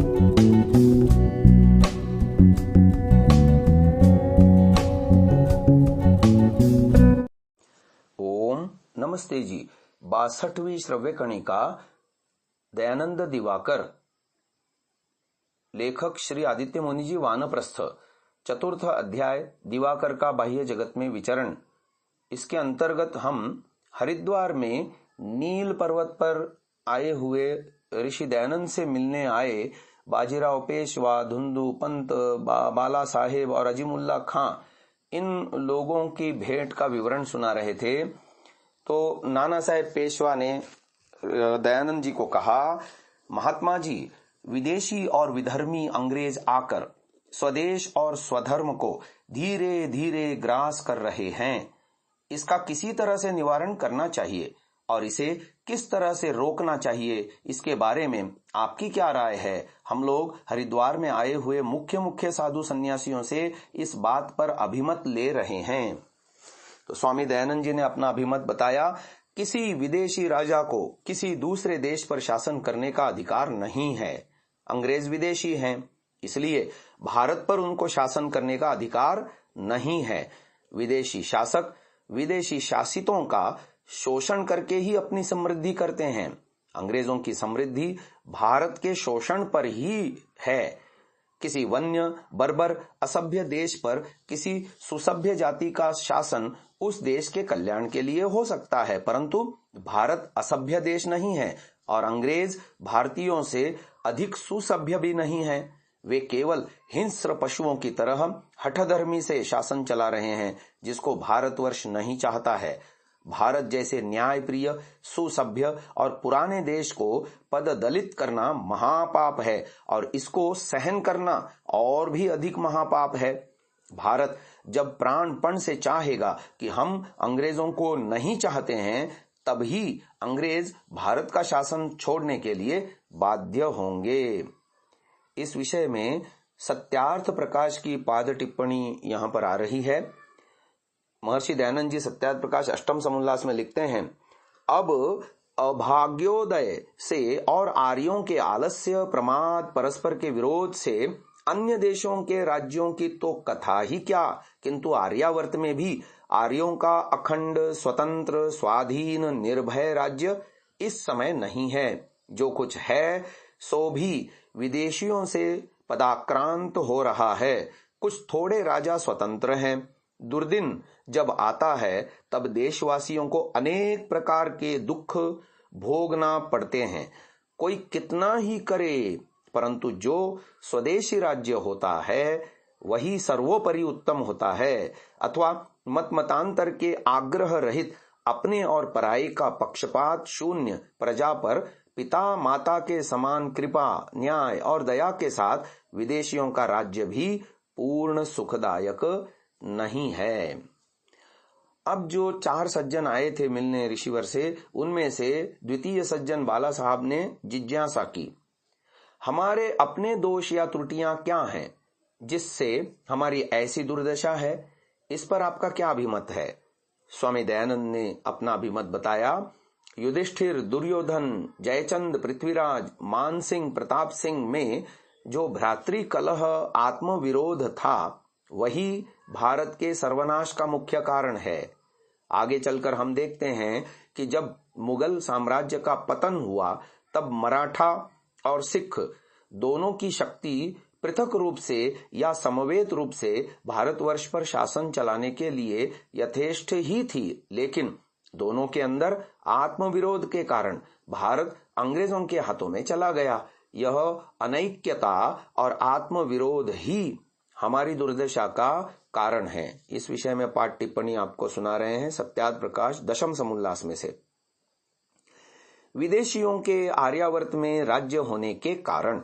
ओम नमस्ते जी। 62वीं श्रव्य कणिका दयानंद दिवाकर, लेखक श्री आदित्य मुनि जी, वानप्रस्थ, चतुर्थ अध्याय दिवाकर का बाह्य जगत में विचरण। इसके अंतर्गत हम हरिद्वार में नील पर्वत पर आए हुए ऋषि दयानंद से मिलने आए बाजीराव पेशवा, धुंधु पंत, बाला साहेब और अजीमुल्ला खां, इन लोगों की भेंट का विवरण सुना रहे थे। तो नाना साहेब पेशवा ने दयानंद जी को कहा, महात्मा जी, विदेशी और विधर्मी अंग्रेज आकर स्वदेश और स्वधर्म को धीरे धीरे ग्रास कर रहे हैं। इसका किसी तरह से निवारण करना चाहिए और इसे किस तरह से रोकना चाहिए, इसके बारे में आपकी क्या राय है? हम लोग हरिद्वार में आए हुए मुख्य मुख्य साधु सन्यासियों से इस बात पर अभिमत ले रहे हैं। तो स्वामी दयानंद जी ने अपना अभिमत बताया। किसी विदेशी राजा को किसी दूसरे देश पर शासन करने का अधिकार नहीं है। अंग्रेज विदेशी हैं, इसलिए भारत पर उनको शासन करने का अधिकार नहीं है। विदेशी शासक विदेशी शासितों का शोषण करके ही अपनी समृद्धि करते हैं। अंग्रेजों की समृद्धि भारत के शोषण पर ही है। किसी वन्य, बर्बर, असभ्य देश पर किसी सुसभ्य जाति का शासन उस देश के कल्याण के लिए हो सकता है, परंतु भारत असभ्य देश नहीं है और अंग्रेज भारतीयों से अधिक सुसभ्य भी नहीं है। वे केवल हिंस्र पशुओं की तरह हठधर्मी से शासन चला रहे हैं, जिसको भारतवर्ष नहीं चाहता है। भारत जैसे न्यायप्रिय, सुसभ्य और पुराने देश को पददलित करना महापाप है और इसको सहन करना और भी अधिक महापाप है। भारत जब प्राणपण से चाहेगा कि हम अंग्रेजों को नहीं चाहते हैं, तभी अंग्रेज भारत का शासन छोड़ने के लिए बाध्य होंगे। इस विषय में सत्यार्थ प्रकाश की पाद टिप्पणी यहाँ पर आ रही है। महर्षि दयानंद जी सत्यार्थ प्रकाश अष्टम समुल्लास में लिखते हैं, अब अभाग्योदय से और आर्यों के आलस्य, प्रमाद, परस्पर के विरोध से अन्य देशों के राज्यों की तो कथा ही क्या, किंतु आर्यावर्त में भी आर्यों का अखंड, स्वतंत्र, स्वाधीन, निर्भय राज्य इस समय नहीं है। जो कुछ है सो भी विदेशियों से पदाक्रांत हो रहा है। कुछ थोड़े राजा स्वतंत्र हैं। दुर्दिन जब आता है तब देशवासियों को अनेक प्रकार के दुख भोगना पड़ते हैं। कोई कितना ही करे, परंतु जो स्वदेशी राज्य होता है वही सर्वोपरि उत्तम होता है। अथवा मतांतर के आग्रह रहित, अपने और पराये का पक्षपात शून्य प्रजा पर पिता माता के समान कृपा, न्याय और दया के साथ विदेशियों का राज्य भी पूर्ण सुखदायक नहीं है। अब जो 4 सज्जन आए थे मिलने ऋषिवर से, उनमें से द्वितीय सज्जन बाला साहब ने जिज्ञासा की, हमारे अपने दोष या त्रुटियां क्या हैं जिससे हमारी ऐसी दुर्दशा है? इस पर आपका क्या अभिमत है? स्वामी दयानंद ने अपना अभिमत बताया। युधिष्ठिर, दुर्योधन, जयचंद, पृथ्वीराज, मानसिंह, प्रताप सिंह में जो भ्रातृ कलह, आत्मविरोध था, वही भारत के सर्वनाश का मुख्य कारण है। आगे चलकर हम देखते हैं कि जब मुगल साम्राज्य का पतन हुआ, तब मराठा और सिख दोनों की शक्ति पृथक रूप से या समवेत रूप से भारतवर्ष पर शासन चलाने के लिए यथेष्ट ही थी, लेकिन दोनों के अंदर आत्मविरोध के कारण भारत अंग्रेजों के हाथों में चला गया। यह अनैक्यता और आत्मविरोध ही हमारी दुर्दशा का कारण है। इस विषय में पाठ टिप्पणी आपको सुना रहे हैं सत्यार्थ प्रकाश दशम समुल्लास में से। विदेशियों के आर्यावर्त में राज्य होने के कारण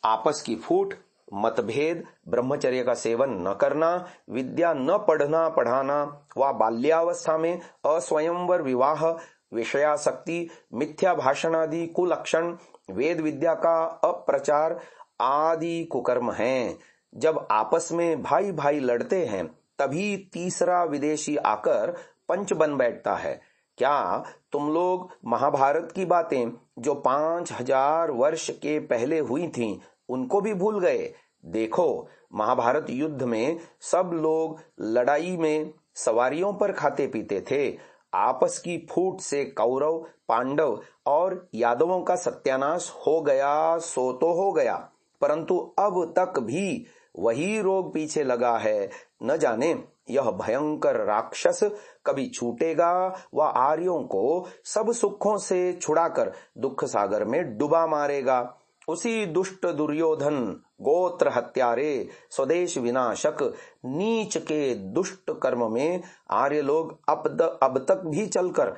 आपस की फूट, मतभेद, ब्रह्मचर्य का सेवन न करना, विद्या न पढ़ना पढ़ाना व बाल्यावस्था में अस्वयंवर विवाह, विषयासक्ति, मिथ्या भाषण आदि कुलक्षण, वेद विद्या का अप्रचार आदि कुकर्म हैं। जब आपस में भाई भाई लड़ते हैं, तभी तीसरा विदेशी आकर पंच बन बैठता है। क्या तुम लोग महाभारत की बातें जो 5000 वर्ष के पहले हुई थीं उनको भी भूल गए? देखो, महाभारत युद्ध में सब लोग लड़ाई में सवारियों पर खाते पीते थे। आपस की फूट से कौरव, पांडव और यादवों का सत्यानाश हो गया सो तो हो गया, परंतु अब तक भी वही रोग पीछे लगा है। न जाने यह भयंकर राक्षस कभी छूटेगा व आर्यों को सब सुखों से छुड़ाकर दुख सागर में डुबा मारेगा। उसी दुष्ट दुर्योधन, गोत्र हत्यारे, स्वदेश विनाशक, नीच के दुष्ट कर्म में आर्य लोग अब तक भी चलकर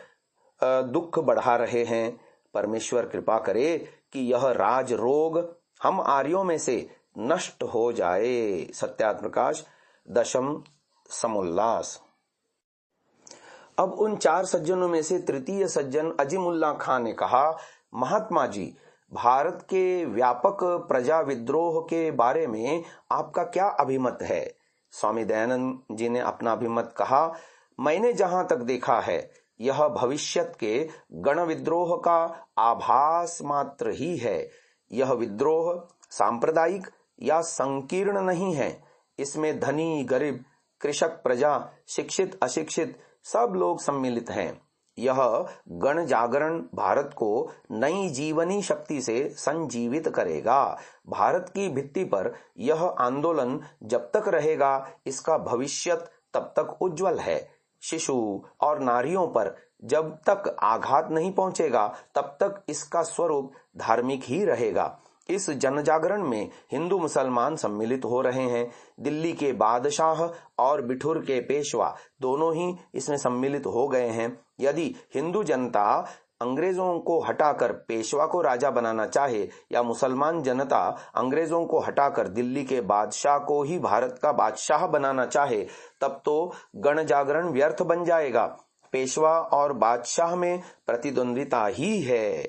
दुख बढ़ा रहे हैं। परमेश्वर कृपा करे कि यह राज रोग हम आर्यों में से नष्ट हो जाए। सत्यार्थ प्रकाश, दशम समोल्लास। अब उन 4 सज्जनों में से तृतीय सज्जन अजीमुल्ला खां ने कहा, महात्मा जी, भारत के व्यापक प्रजा विद्रोह के बारे में आपका क्या अभिमत है? स्वामी दयानंद जी ने अपना अभिमत कहा, मैंने जहां तक देखा है यह भविष्यत के गण विद्रोह का आभास मात्र ही है। यह विद्रोह सांप्रदायिक या संकीर्ण नहीं है। इसमें धनी गरीब, कृषक प्रजा, शिक्षित अशिक्षित सब लोग सम्मिलित हैं। यह गण जागरण भारत को नई जीवनी शक्ति से संजीवित करेगा। भारत की भित्ति पर यह आंदोलन जब तक रहेगा इसका भविष्यत तब तक उज्जवल है। शिशु और नारियों पर जब तक आघात नहीं पहुंचेगा तब तक इसका स्वरूप धार्मिक ही रहेगा। इस जन जागरण में हिंदू मुसलमान सम्मिलित हो रहे हैं। दिल्ली के बादशाह और बिठुर के पेशवा दोनों ही इसमें सम्मिलित हो गए हैं। यदि हिंदू जनता अंग्रेजों को हटाकर पेशवा को राजा बनाना चाहे या मुसलमान जनता अंग्रेजों को हटाकर दिल्ली के बादशाह को ही भारत का बादशाह बनाना चाहे, तब तो गण जागरण व्यर्थ बन जाएगा। पेशवा और बादशाह में प्रतिद्वंदिता ही है।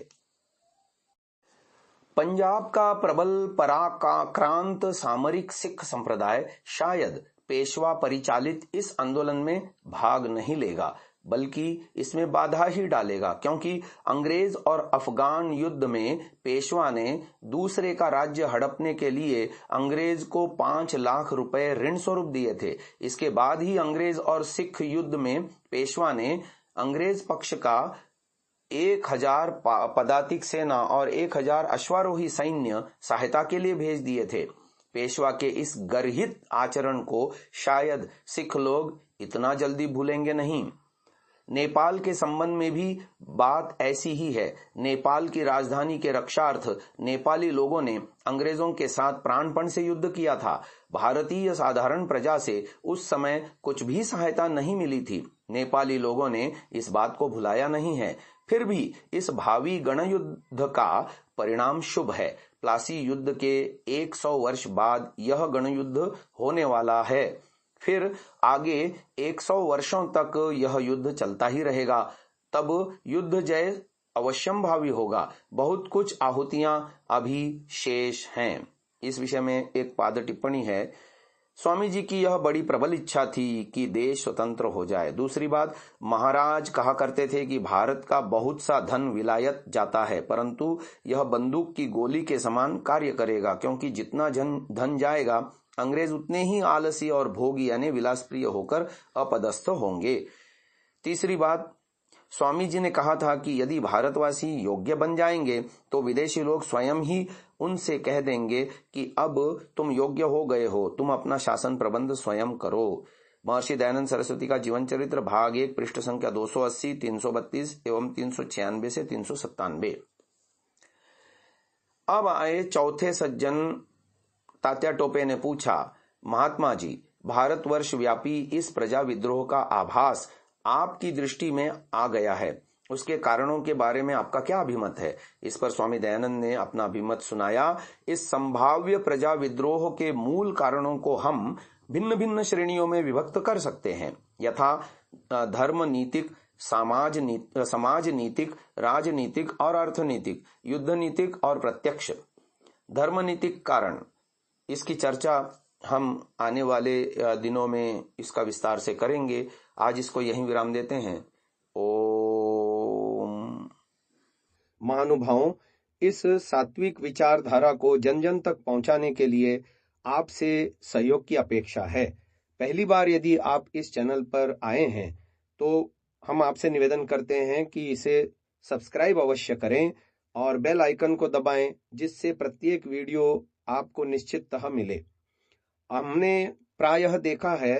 पंजाब का प्रबल पराक्रांत सामरिक सिख संप्रदाय शायद पेशवा परिचालित इस आंदोलन में भाग नहीं लेगा, बल्कि इसमें बाधा ही डालेगा, क्योंकि अंग्रेज और अफगान युद्ध में पेशवा ने दूसरे का राज्य हड़पने के लिए अंग्रेज को 5 लाख रुपए ऋण स्वरूप दिए थे। इसके बाद ही अंग्रेज और सिख युद्ध में पेशवा ने अंग्रेज पक्ष का 1000 पदातिक सेना और 1000 अश्वारोही सैन्य सहायता के लिए भेज दिए थे। पेशवा के इस गर्हित आचरण को शायद सिख लोग इतना जल्दी भूलेंगे नहीं। नेपाल के संबंध में भी बात ऐसी ही है। नेपाल की राजधानी के रक्षार्थ नेपाली लोगों ने अंग्रेजों के साथ प्राणपण से युद्ध किया था। भारतीय साधारण प्रजा से उस समय कुछ भी सहायता नहीं मिली थी। नेपाली लोगों ने इस बात को भुलाया नहीं है। फिर भी इस भावी गण युद्ध का परिणाम शुभ है। प्लासी युद्ध के 100 वर्ष बाद यह गण युद्ध होने वाला है। फिर आगे 100 वर्षों तक यह युद्ध चलता ही रहेगा। तब युद्ध जय अवश्यंभावी होगा। बहुत कुछ आहुतियां अभी शेष हैं। इस विषय में एक पाद टिप्पणी है। स्वामी जी की यह बड़ी प्रबल इच्छा थी कि देश स्वतंत्र हो जाए। दूसरी बात, महाराज कहा करते थे कि भारत का बहुत सा धन विलायत जाता है, परंतु यह बंदूक की गोली के समान कार्य करेगा, क्योंकि जितना धन जाएगा अंग्रेज उतने ही आलसी और भोगी यानी विलासप्रिय होकर अपदस्थ होंगे। तीसरी बात, स्वामी जी ने कहा था कि यदि भारतवासी योग्य बन जाएंगे तो विदेशी लोग स्वयं ही उनसे कह देंगे कि अब तुम योग्य हो गए हो, तुम अपना शासन प्रबंध स्वयं करो। महर्षि दयानंद सरस्वती का जीवन चरित्र भाग 1 पृष्ठ संख्या 280, 332 एवं 396 से 397। अब आए चौथे सज्जन। तात्या टोपे ने पूछा, महात्मा जी, भारतवर्ष व्यापी इस प्रजा विद्रोह का आभास आपकी दृष्टि में आ गया है, उसके कारणों के बारे में आपका क्या अभिमत है? इस पर स्वामी दयानंद ने अपना अभिमत सुनाया। इस संभाव्य प्रजा विद्रोह के मूल कारणों को हम भिन्न भिन्न श्रेणियों में विभक्त कर सकते हैं, यथा धर्म नीतिक, समाज नीतिक, राजनीतिक और अर्थनीतिक, युद्ध नीतिक और प्रत्यक्ष। धर्म नीतिक कारण, इसकी चर्चा हम आने वाले दिनों में इसका विस्तार से करेंगे। आज इसको यहीं विराम देते हैं। ओम। महानुभावों, इस सात्विक विचारधारा को जन जन तक पहुंचाने के लिए आपसे सहयोग की अपेक्षा है। पहली बार यदि आप इस चैनल पर आए हैं तो हम आपसे निवेदन करते हैं कि इसे सब्सक्राइब अवश्य करें और बेल आइकन को दबाएं, जिससे प्रत्येक वीडियो आपको निश्चिततः मिले। हमने प्रायः देखा है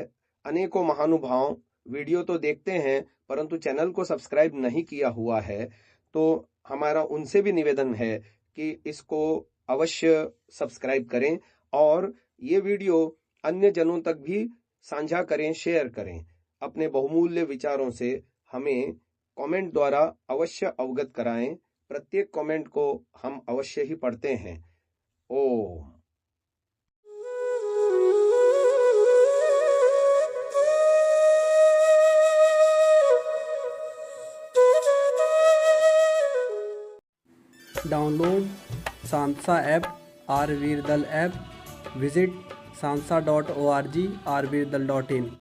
अनेकों महानुभाव वीडियो तो देखते हैं परंतु चैनल को सब्सक्राइब नहीं किया हुआ है, तो हमारा उनसे भी निवेदन है कि इसको अवश्य सब्सक्राइब करें और ये वीडियो अन्य जनों तक भी साझा करें, शेयर करें। अपने बहुमूल्य विचारों से हमें कमेंट द्वारा अवश्य अवगत कराएं। प्रत्येक कमेंट को हम अवश्य ही पढ़ते हैं। ओम। Download Sansa app, Rvirdal app, visit sansa.org, rvirdal.in।